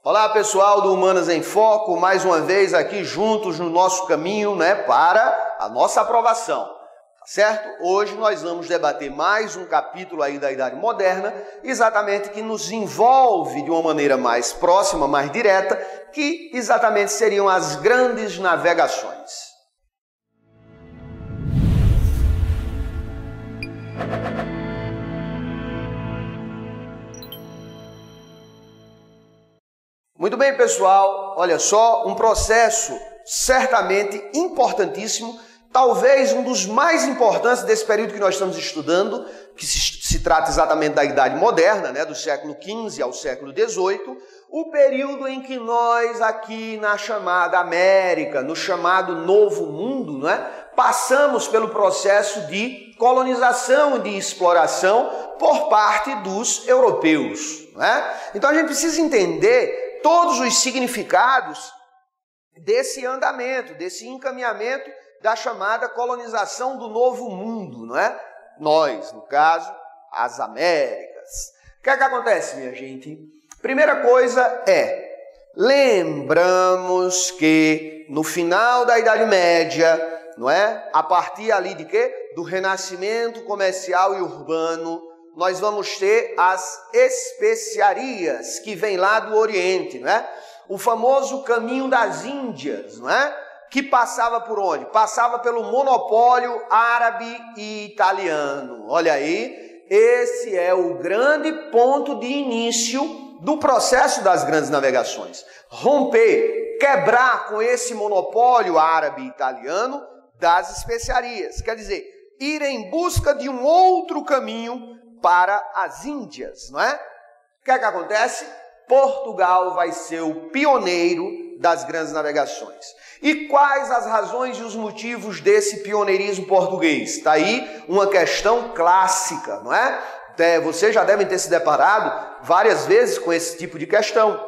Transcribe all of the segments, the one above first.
Olá pessoal do Humanas em Foco, mais uma vez aqui juntos no nosso caminho, para a nossa aprovação, tá certo? Hoje nós vamos debater mais um capítulo aí da Idade Moderna, exatamente que nos envolve de uma maneira mais próxima, mais direta, que exatamente seriam as grandes navegações. Muito bem, pessoal, olha só, um processo certamente importantíssimo, talvez um dos mais importantes desse período que nós estamos estudando, que se trata exatamente da Idade Moderna, do século XV ao século XVIII, o período em que nós aqui na chamada América, no chamado Novo Mundo, passamos pelo processo de colonização e de exploração por parte dos europeus. Então a gente precisa entender todos os significados desse andamento, desse encaminhamento da chamada colonização do Novo Mundo, Nós, no caso, as Américas. O que é que acontece, minha gente? Primeira coisa lembramos que no final da Idade Média, a partir ali de quê? Do renascimento comercial e urbano, nós vamos ter as especiarias que vêm lá do Oriente, O famoso caminho das Índias, Que passava por onde? Passava pelo monopólio árabe e italiano. Olha aí, esse é o grande ponto de início do processo das grandes navegações. Romper, quebrar com esse monopólio árabe e italiano das especiarias. Quer dizer, ir em busca de um outro caminho para as Índias, O que é que acontece? Portugal vai ser o pioneiro das grandes navegações. E quais as razões e os motivos desse pioneirismo português? Está aí uma questão clássica, Vocês já devem ter se deparado várias vezes com esse tipo de questão.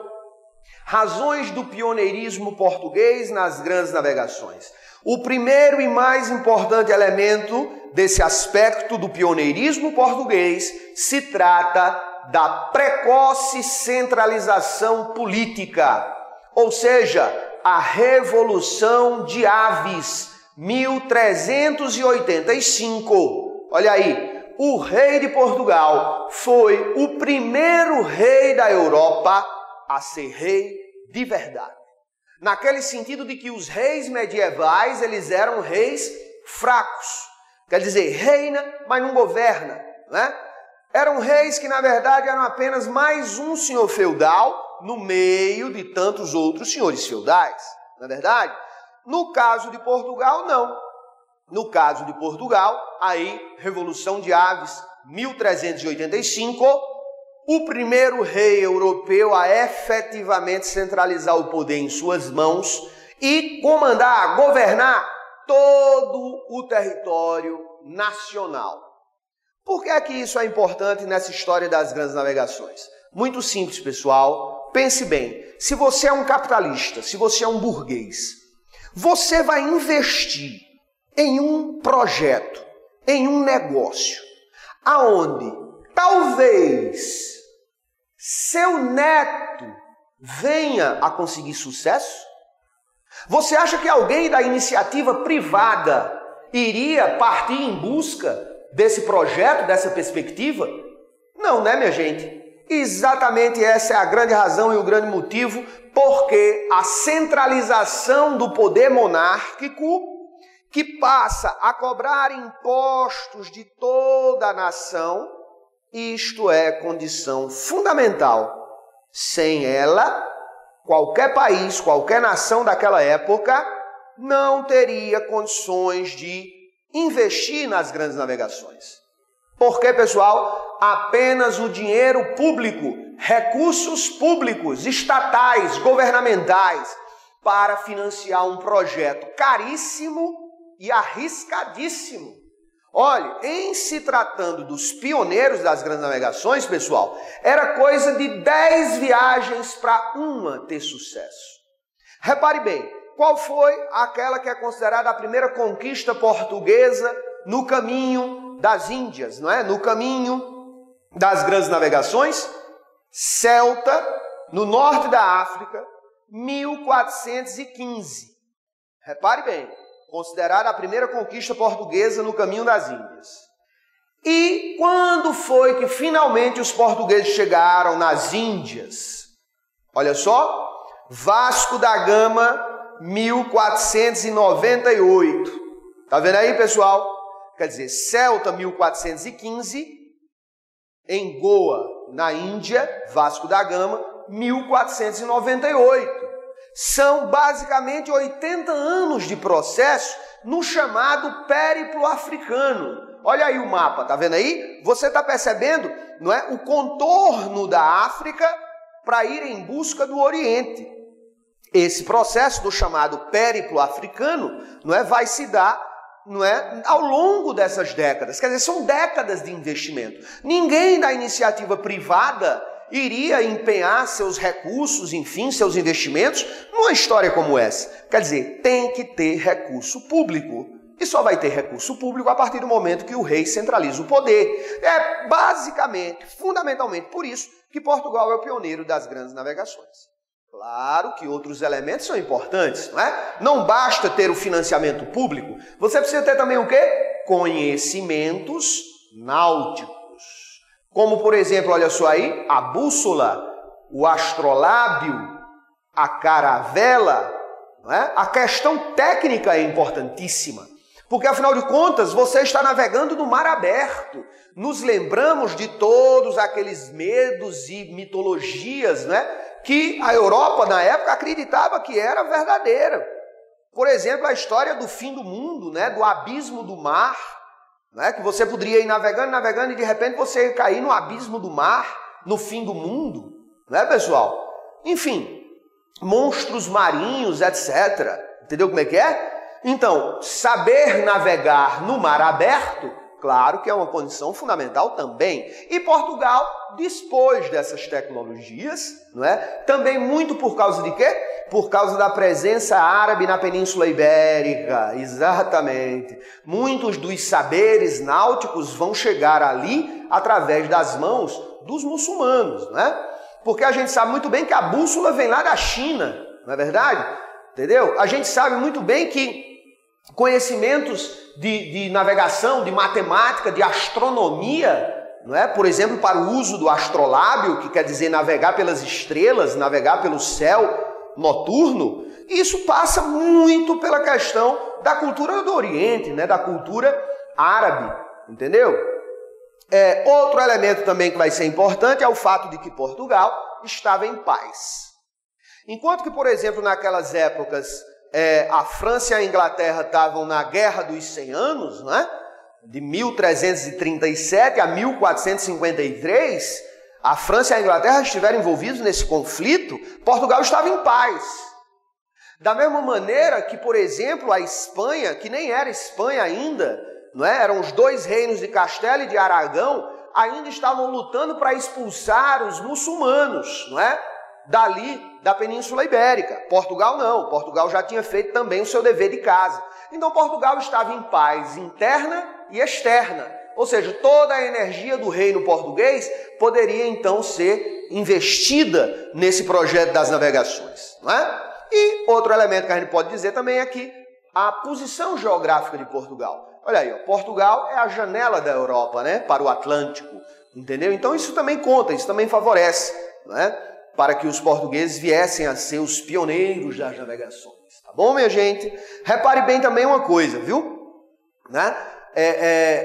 Razões do pioneirismo português nas grandes navegações. O primeiro e mais importante elemento desse aspecto do pioneirismo português se trata da precoce centralização política, ou seja, a Revolução de Aves, 1385. Olha aí, o rei de Portugal foi o primeiro rei da Europa a ser rei de verdade. Naquele sentido de que os reis medievais, eles eram reis fracos. Quer dizer, reina, mas não governa, Eram reis que, na verdade, eram apenas mais um senhor feudal no meio de tantos outros senhores feudais, não é verdade? No caso de Portugal, não. No caso de Portugal, aí, Revolução de Aves, 1385, o primeiro rei europeu a efetivamente centralizar o poder em suas mãos e comandar, governar todo o território nacional. Por que é que isso é importante nessa história das grandes navegações? Muito simples, pessoal. Pense bem, se você é um capitalista, se você é um burguês, você vai investir em um projeto, em um negócio, aonde talvez seu neto venha a conseguir sucesso? Você acha que alguém da iniciativa privada iria partir em busca desse projeto, dessa perspectiva? Não, minha gente? Exatamente essa é a grande razão e o grande motivo porque a centralização do poder monárquico, que passa a cobrar impostos de toda a nação, isto é condição fundamental. Sem ela, qualquer país, qualquer nação daquela época não teria condições de investir nas grandes navegações. Porque, pessoal, apenas o dinheiro público, recursos públicos, estatais, governamentais, para financiar um projeto caríssimo e arriscadíssimo. Olha, em se tratando dos pioneiros das grandes navegações, pessoal, era coisa de 10 viagens para uma ter sucesso. Repare bem, qual foi aquela que é considerada a primeira conquista portuguesa no caminho das Índias, não é? No caminho das grandes navegações? Ceuta, no norte da África, 1415. Repare bem, considerada a primeira conquista portuguesa no caminho das Índias. E quando foi que finalmente os portugueses chegaram nas Índias? Olha só, Vasco da Gama, 1498. Tá vendo aí, pessoal? Quer dizer, Ceuta, 1415, em Goa, na Índia, Vasco da Gama, 1498. São basicamente 80 anos de processo no chamado périplo africano. Olha aí o mapa, tá vendo aí? Você está percebendo, não é, o contorno da África para ir em busca do Oriente. Esse processo do chamado périplo africano, não é, vai se dar, não é, ao longo dessas décadas. Quer dizer, são décadas de investimento. Ninguém da iniciativa privada iria empenhar seus recursos, enfim, seus investimentos numa história como essa. Quer dizer, tem que ter recurso público. E só vai ter recurso público a partir do momento que o rei centraliza o poder. É basicamente, fundamentalmente por isso que Portugal é o pioneiro das grandes navegações. Claro que outros elementos são importantes, não é? Não basta ter o financiamento público, você precisa ter também o quê? Conhecimentos náuticos. Como, por exemplo, olha só aí, a bússola, o astrolábio, a caravela, não é? A questão técnica é importantíssima, porque, afinal de contas, você está navegando no mar aberto. Nos lembramos de todos aqueles medos e mitologias, não é? Que a Europa, na época, acreditava que era verdadeira. Por exemplo, a história do fim do mundo, né? Do abismo do mar, né? Que você poderia ir navegando, navegando e de repente você ia cair no abismo do mar, no fim do mundo, né, pessoal? Enfim, monstros marinhos, etc. Entendeu como é que é? Então, saber navegar no mar aberto, claro que é uma condição fundamental também. E Portugal dispôs dessas tecnologias, não é? Também muito por causa de quê? Por causa da presença árabe na Península Ibérica, exatamente. Muitos dos saberes náuticos vão chegar ali através das mãos dos muçulmanos, não é? Porque a gente sabe muito bem que a bússola vem lá da China, não é verdade? Entendeu? A gente sabe muito bem que conhecimentos de navegação, de matemática, de astronomia, não é? Por exemplo, para o uso do astrolábio, que quer dizer navegar pelas estrelas, navegar pelo céu noturno, isso passa muito pela questão da cultura do Oriente, né? Da cultura árabe, entendeu? Outro elemento também que vai ser importante é o fato de que Portugal estava em paz. Enquanto que, por exemplo, naquelas épocas, a França e a Inglaterra estavam na Guerra dos 100 Anos, né? De 1337 a 1453, a França e a Inglaterra estiveram envolvidos nesse conflito, Portugal estava em paz. Da mesma maneira que, por exemplo, a Espanha, que nem era Espanha ainda, não é? Eram os dois reinos de Castela e de Aragão, ainda estavam lutando para expulsar os muçulmanos, não é? Dali da Península Ibérica. Portugal não, Portugal já tinha feito também o seu dever de casa. Então Portugal estava em paz interna e externa, ou seja, toda a energia do reino português poderia então ser investida nesse projeto das navegações, não é? E outro elemento que a gente pode dizer também é que a posição geográfica de Portugal. Olha aí, ó, Portugal é a janela da Europa, né, para o Atlântico, entendeu? Então isso também conta, isso também favorece, não é? Para que os portugueses viessem a ser os pioneiros das navegações. Tá bom, minha gente? Repare bem também uma coisa, viu? Né?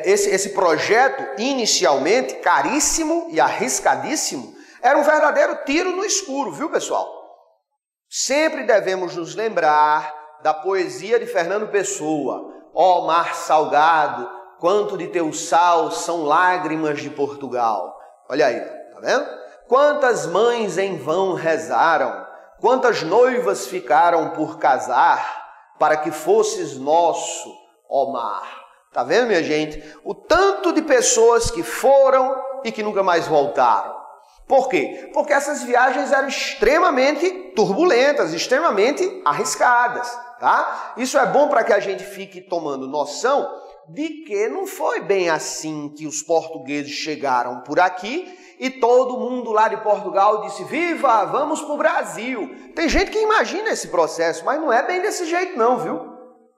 Esse projeto, inicialmente caríssimo e arriscadíssimo, era um verdadeiro tiro no escuro, viu, pessoal? Sempre devemos nos lembrar da poesia de Fernando Pessoa. Ó mar salgado, quanto de teu sal são lágrimas de Portugal. Olha aí, tá vendo? Quantas mães em vão rezaram, quantas noivas ficaram por casar, para que fosses nosso, ó mar. Tá vendo, minha gente? O tanto de pessoas que foram e que nunca mais voltaram. Por quê? Porque essas viagens eram extremamente turbulentas, extremamente arriscadas, tá? Isso é bom para que a gente fique tomando noção de que não foi bem assim que os portugueses chegaram por aqui e todo mundo lá de Portugal disse: viva, vamos para o Brasil. Tem gente que imagina esse processo, mas não é bem desse jeito não, viu?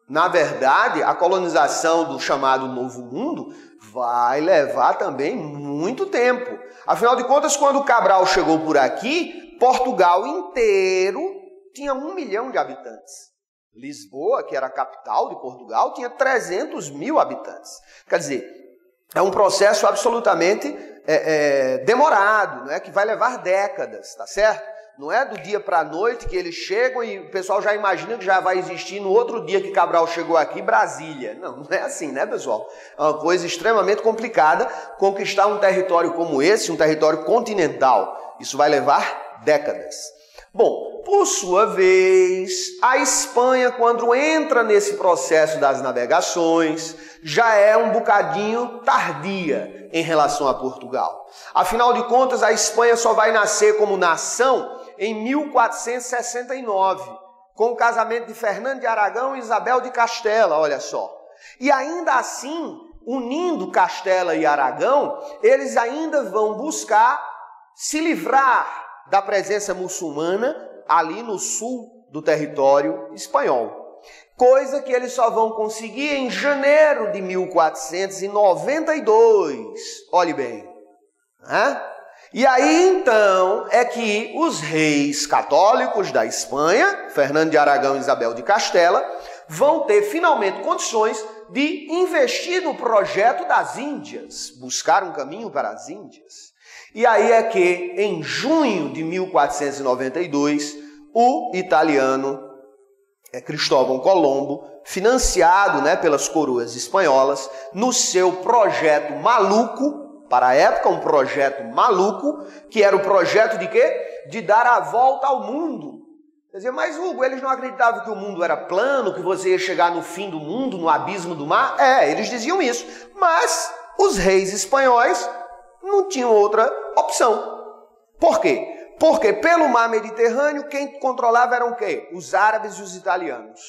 Na verdade, a colonização do chamado Novo Mundo vai levar também muito tempo. Afinal de contas, quando Cabral chegou por aqui, Portugal inteiro tinha 1 milhão de habitantes. Lisboa, que era a capital de Portugal, tinha 300 mil habitantes. Quer dizer, é um processo absolutamente demorado, né? Que vai levar décadas, tá certo? Não é do dia para a noite que eles chegam e o pessoal já imagina que já vai existir no outro dia que Cabral chegou aqui, Brasília. Não, não é assim, né, pessoal? É uma coisa extremamente complicada conquistar um território como esse, um território continental. Isso vai levar décadas. Bom, por sua vez, a Espanha, quando entra nesse processo das navegações, já é um bocadinho tardia em relação a Portugal. Afinal de contas, a Espanha só vai nascer como nação em 1469, com o casamento de Fernando de Aragão e Isabel de Castela, olha só. E ainda assim, unindo Castela e Aragão, eles ainda vão buscar se livrar da presença muçulmana ali no sul do território espanhol. Coisa que eles só vão conseguir em janeiro de 1492. Olhe bem. Né? E aí, então, é que os reis católicos da Espanha, Fernando de Aragão e Isabel de Castela, vão ter finalmente condições de investir no projeto das Índias, buscar um caminho para as Índias. E aí é que, em junho de 1492, o italiano Cristóvão Colombo, financiado, né, pelas coroas espanholas, no seu projeto maluco, para a época um projeto maluco, que era o projeto de quê? De dar a volta ao mundo. Quer dizer, mas Hugo, eles não acreditavam que o mundo era plano, que você ia chegar no fim do mundo, no abismo do mar? Eles diziam isso. Mas os reis espanhóis não tinham outra opção. Por quê? Porque pelo mar Mediterrâneo, quem controlava eram o quê? Os árabes e os italianos.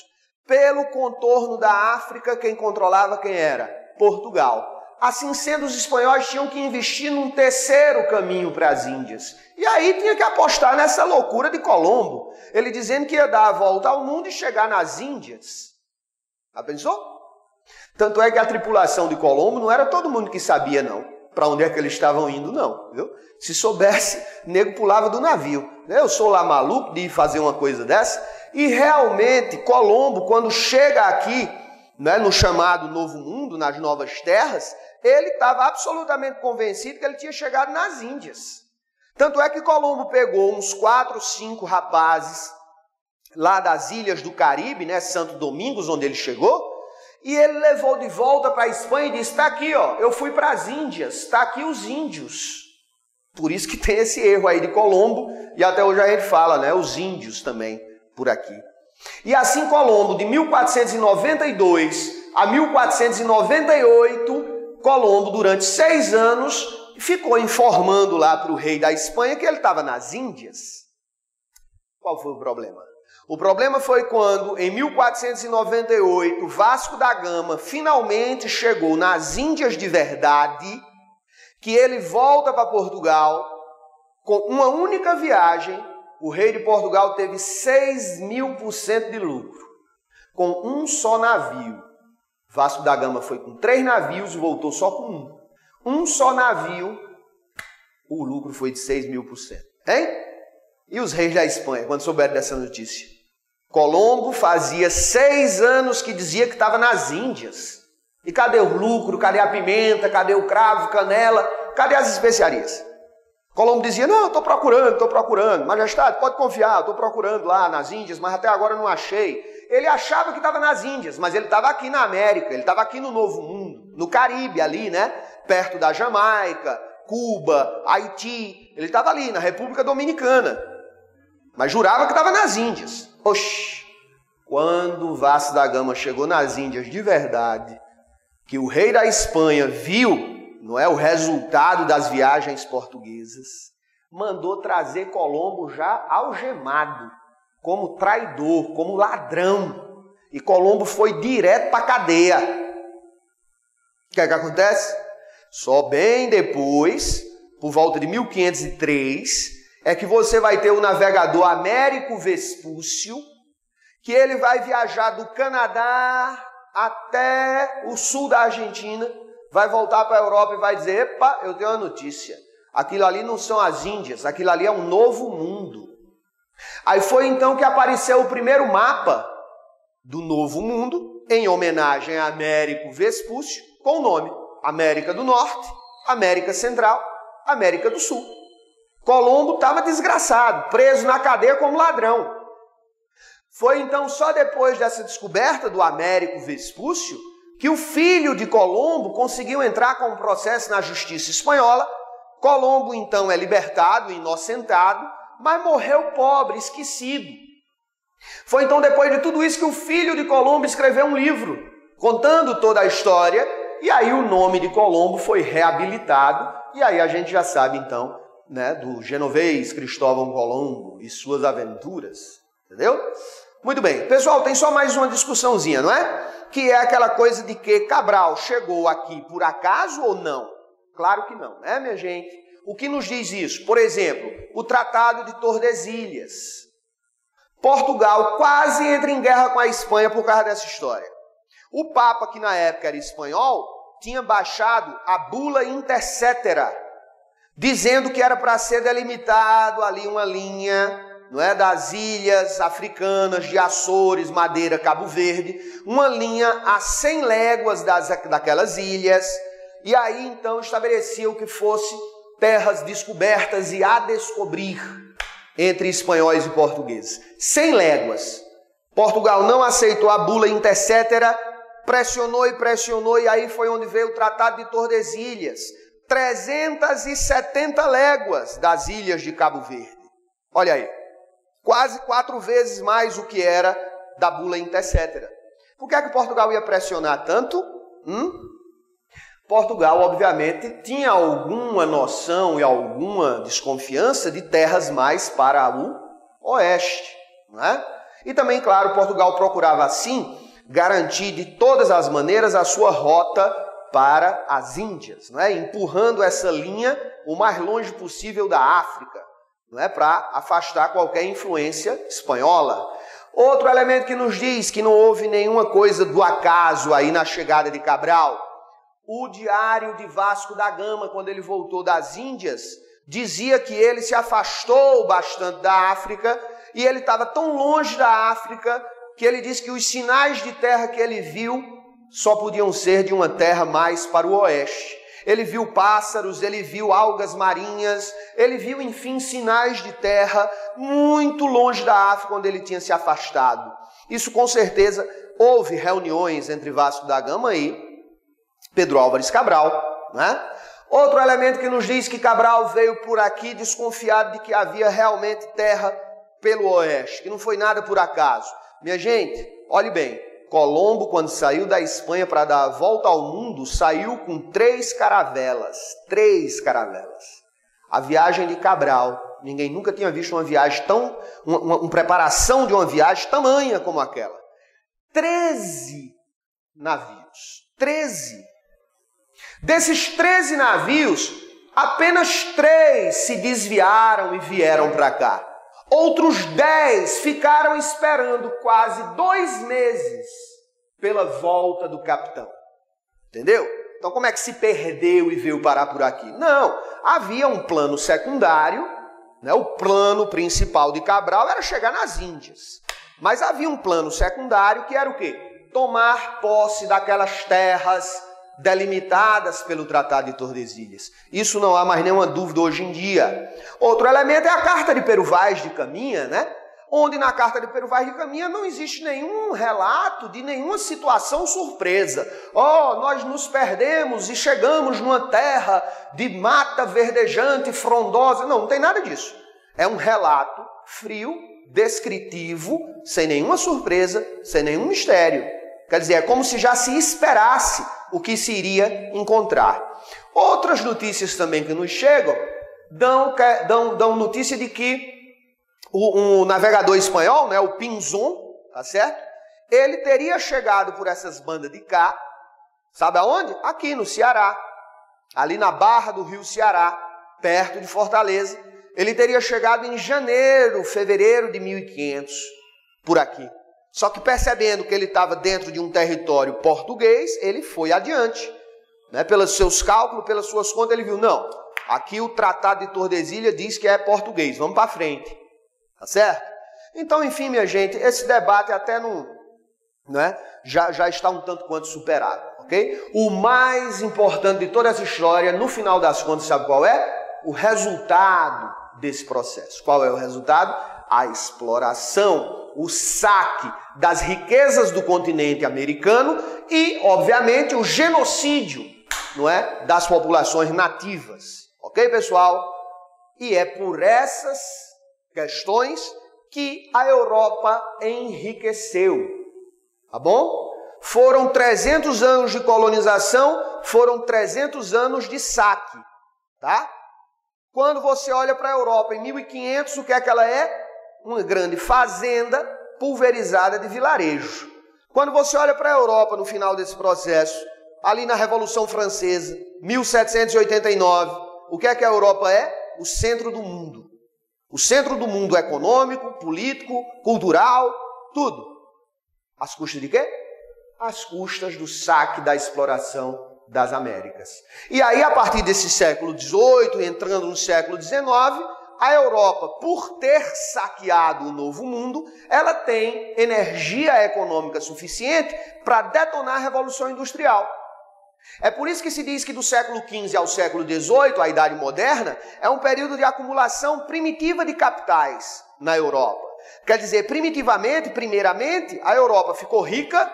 Pelo contorno da África, quem controlava quem era? Portugal. Assim sendo, os espanhóis tinham que investir num terceiro caminho para as Índias. E aí tinha que apostar nessa loucura de Colombo. Ele dizendo que ia dar a volta ao mundo e chegar nas Índias. Já pensou? Tanto é que a tripulação de Colombo não era todo mundo que sabia, não. Para onde é que eles estavam indo, não. Viu? Se soubesse, nego pulava do navio. Eu sou lá maluco de fazer uma coisa dessa. E realmente, Colombo, quando chega aqui, né, no chamado Novo Mundo, nas Novas Terras, ele estava absolutamente convencido que ele tinha chegado nas Índias. Tanto é que Colombo pegou uns 4, 5 rapazes lá das ilhas do Caribe, né, Santo Domingos, onde ele chegou, e ele levou de volta para a Espanha e disse: está aqui, ó, eu fui para as Índias, está aqui os índios. Por isso que tem esse erro aí de Colombo, e até hoje a gente fala, né, os índios também por aqui. E assim Colombo, de 1492 a 1498, Colombo, durante 6 anos, ficou informando lá para o rei da Espanha que ele estava nas Índias. Qual foi o problema? O problema foi quando, em 1498, Vasco da Gama finalmente chegou nas Índias de verdade, que ele volta para Portugal, com uma única viagem, o rei de Portugal teve 6.000% de lucro, com um só navio. Vasco da Gama foi com 3 navios e voltou só com um. Um só navio, o lucro foi de 6.000%. Hein? E os reis da Espanha, quando souberam dessa notícia? Colombo fazia 6 anos que dizia que estava nas Índias. E cadê o lucro? Cadê a pimenta? Cadê o cravo, canela? Cadê as especiarias? Colombo dizia: não, estou procurando. Majestade, pode confiar, estou procurando lá nas Índias, mas até agora não achei. Ele achava que estava nas Índias, mas ele estava aqui na América, ele estava aqui no Novo Mundo, no Caribe ali, né? Perto da Jamaica, Cuba, Haiti. Ele estava ali, na República Dominicana. Mas jurava que estava nas Índias. Oxi! Quando o Vasco da Gama chegou nas Índias de verdade, que o rei da Espanha viu, não é, o resultado das viagens portuguesas, mandou trazer Colombo já algemado, como traidor, como ladrão. E Colombo foi direto para a cadeia. O que é que acontece? Só bem depois, por volta de 1503, é que você vai ter o navegador Américo Vespúcio, que ele vai viajar do Canadá até o sul da Argentina, vai voltar para a Europa e vai dizer, epa, eu tenho uma notícia, aquilo ali não são as Índias, aquilo ali é um novo mundo. Aí foi então que apareceu o primeiro mapa do Novo Mundo, em homenagem a Américo Vespúcio, com o nome América do Norte, América Central, América do Sul. Colombo estava desgraçado, preso na cadeia como ladrão. Foi então só depois dessa descoberta do Américo Vespúcio que o filho de Colombo conseguiu entrar com um processo na justiça espanhola. Colombo então é libertado, inocentado, mas morreu pobre, esquecido. Foi então depois de tudo isso que o filho de Colombo escreveu um livro contando toda a história, e aí o nome de Colombo foi reabilitado, e aí a gente já sabe então, né, do genovês Cristóvão Colombo e suas aventuras, entendeu? Muito bem, pessoal, tem só mais uma discussãozinha, não é? Que é aquela coisa de que Cabral chegou aqui por acaso ou não? Claro que não, né, minha gente? O que nos diz isso? Por exemplo, o Tratado de Tordesilhas. Portugal quase entra em guerra com a Espanha por causa dessa história. O Papa, que na época era espanhol, tinha baixado a bula Intercetera, dizendo que era para ser delimitado ali uma linha, não é, das ilhas africanas, de Açores, Madeira, Cabo Verde, uma linha a 100 léguas daquelas ilhas, e aí então estabelecia o que fosse terras descobertas e a descobrir entre espanhóis e portugueses. 100 léguas. Portugal não aceitou a bula Intercetera, pressionou, e aí foi onde veio o Tratado de Tordesilhas. 370 léguas das ilhas de Cabo Verde. Olha aí, quase 4 vezes mais o que era da bula Intercetera. Por que é que Portugal ia pressionar tanto? Portugal, obviamente, tinha alguma noção e alguma desconfiança de terras mais para o oeste, não é? E também, claro, Portugal procurava, assim, garantir de todas as maneiras a sua rota para as Índias, não é? Empurrando essa linha o mais longe possível da África, não é? Para afastar qualquer influência espanhola. Outro elemento que nos diz que não houve nenhuma coisa do acaso aí na chegada de Cabral. O diário de Vasco da Gama, quando ele voltou das Índias, dizia que ele se afastou bastante da África e ele estava tão longe da África que ele disse que os sinais de terra que ele viu só podiam ser de uma terra mais para o oeste. Ele viu pássaros, ele viu algas marinhas, ele viu, enfim, sinais de terra muito longe da África, onde ele tinha se afastado. Isso, com certeza, houve reuniões entre Vasco da Gama e Pedro Álvares Cabral, né? Outro elemento que nos diz que Cabral veio por aqui desconfiado de que havia realmente terra pelo oeste, que não foi nada por acaso. Minha gente, olhe bem, Colombo, quando saiu da Espanha para dar a volta ao mundo, saiu com 3 caravelas. 3 caravelas. A viagem de Cabral, ninguém nunca tinha visto uma viagem tão... uma preparação de uma viagem tamanha como aquela. 13 navios. 13. Desses 13 navios, apenas 3 se desviaram e vieram para cá. Outros 10 ficaram esperando quase 2 meses pela volta do capitão. Entendeu? Então como é que se perdeu e veio parar por aqui? Não, havia um plano secundário, né? O plano principal de Cabral era chegar nas Índias. Mas havia um plano secundário que era o quê? Tomar posse daquelas terras delimitadas pelo Tratado de Tordesilhas. Isso não há mais nenhuma dúvida hoje em dia. Outro elemento é a Carta de Pero Vaz de Caminha, né? Onde na Carta de Pero Vaz de Caminha não existe nenhum relato de nenhuma situação surpresa. Nós nos perdemos e chegamos numa terra de mata verdejante, frondosa. Não tem nada disso. É um relato frio, descritivo, sem nenhuma surpresa, sem nenhum mistério. Quer dizer, é como se já se esperasse o que se iria encontrar. Outras notícias também que nos chegam dão notícia de que o navegador espanhol, né, o Pinzón, tá certo? Ele teria chegado por essas bandas de cá, sabe aonde? Aqui no Ceará, ali na barra do rio Ceará, perto de Fortaleza. Ele teria chegado em janeiro, fevereiro de 1500, por aqui. Só que percebendo que ele estava dentro de um território português, ele foi adiante. Né? Pelos seus cálculos, pelas suas contas, ele viu, não, aqui o Tratado de Tordesilhas diz que é português, vamos para frente. Tá certo? Então, enfim, minha gente, esse debate até não, né, já está um tanto quanto superado, ok? O mais importante de toda essa história, no final das contas, sabe qual é? O resultado desse processo. Qual é o resultado? A exploração, o saque das riquezas do continente americano e, obviamente, o genocídio, não é, das populações nativas. Ok, pessoal? E é por essas questões que a Europa enriqueceu. Tá bom? Foram 300 anos de colonização, foram 300 anos de saque. Tá? Quando você olha para a Europa em 1500, o que é que ela é? Uma grande fazenda pulverizada de vilarejo. Quando você olha para a Europa no final desse processo, ali na Revolução Francesa, 1789, o que é que a Europa é? O centro do mundo. O centro do mundo econômico, político, cultural, tudo. Às custas de quê? Às custas do saque, da exploração das Américas. E aí, a partir desse século XVIII, entrando no século XIX, a Europa, por ter saqueado o novo mundo, ela tem energia econômica suficiente para detonar a Revolução Industrial. É por isso que se diz que do século XV ao século XVIII, a Idade Moderna, é um período de acumulação primitiva de capitais na Europa. Quer dizer, primeiramente, a Europa ficou rica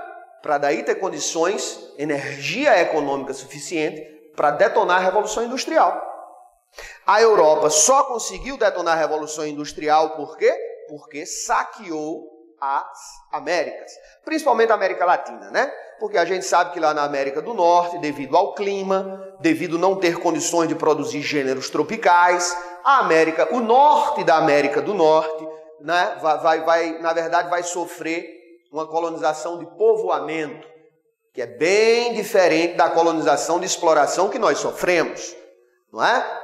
para daí ter condições, energia econômica suficiente para detonar a Revolução Industrial. A Europa só conseguiu detonar a Revolução Industrial por quê? Porque saqueou as Américas, principalmente a América Latina, né? Porque a gente sabe que lá na América do Norte, devido ao clima, devido a não ter condições de produzir gêneros tropicais, o norte da América do Norte, né, na verdade, vai sofrer uma colonização de povoamento, que é bem diferente da colonização de exploração que nós sofremos, não é?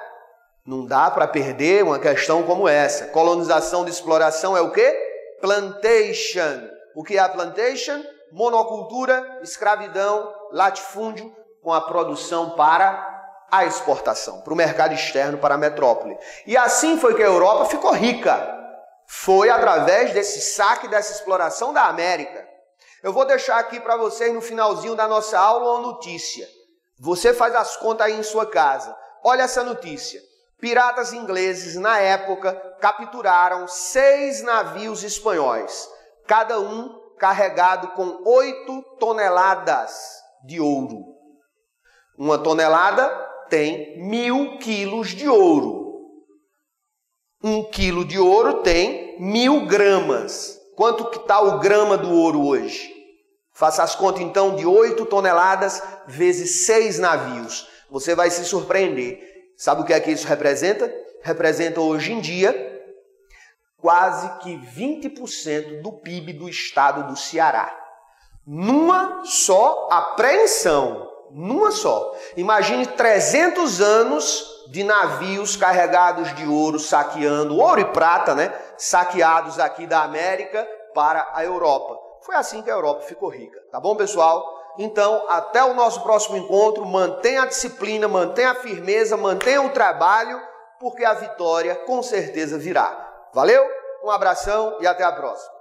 Não dá para perder uma questão como essa. Colonização de exploração é o quê? Plantation. O que é a plantation? Monocultura, escravidão, latifúndio, com a produção para a exportação, para o mercado externo, para a metrópole. E assim foi que a Europa ficou rica. Foi através desse saque, dessa exploração da América. Eu vou deixar aqui para vocês no finalzinho da nossa aula uma notícia. Você faz as contas aí em sua casa. Olha essa notícia. Piratas ingleses, na época, capturaram 6 navios espanhóis, cada um carregado com 8 toneladas de ouro. Uma tonelada tem 1000 quilos de ouro. 1 quilo de ouro tem 1000 gramas. Quanto que está o grama do ouro hoje? Faça as contas, então, de 8 toneladas vezes 6 navios. Você vai se surpreender. Sabe o que é que isso representa? Representa, hoje em dia, quase que 20% do PIB do estado do Ceará. Numa só apreensão. Numa só. Imagine 300 anos de navios carregados de ouro, saqueando, ouro e prata, né? Saqueados aqui da América para a Europa. Foi assim que a Europa ficou rica. Tá bom, pessoal? Então, até o nosso próximo encontro. Mantenha a disciplina, mantenha a firmeza, mantenha o trabalho, porque a vitória com certeza virá. Valeu? Um abração e até a próxima.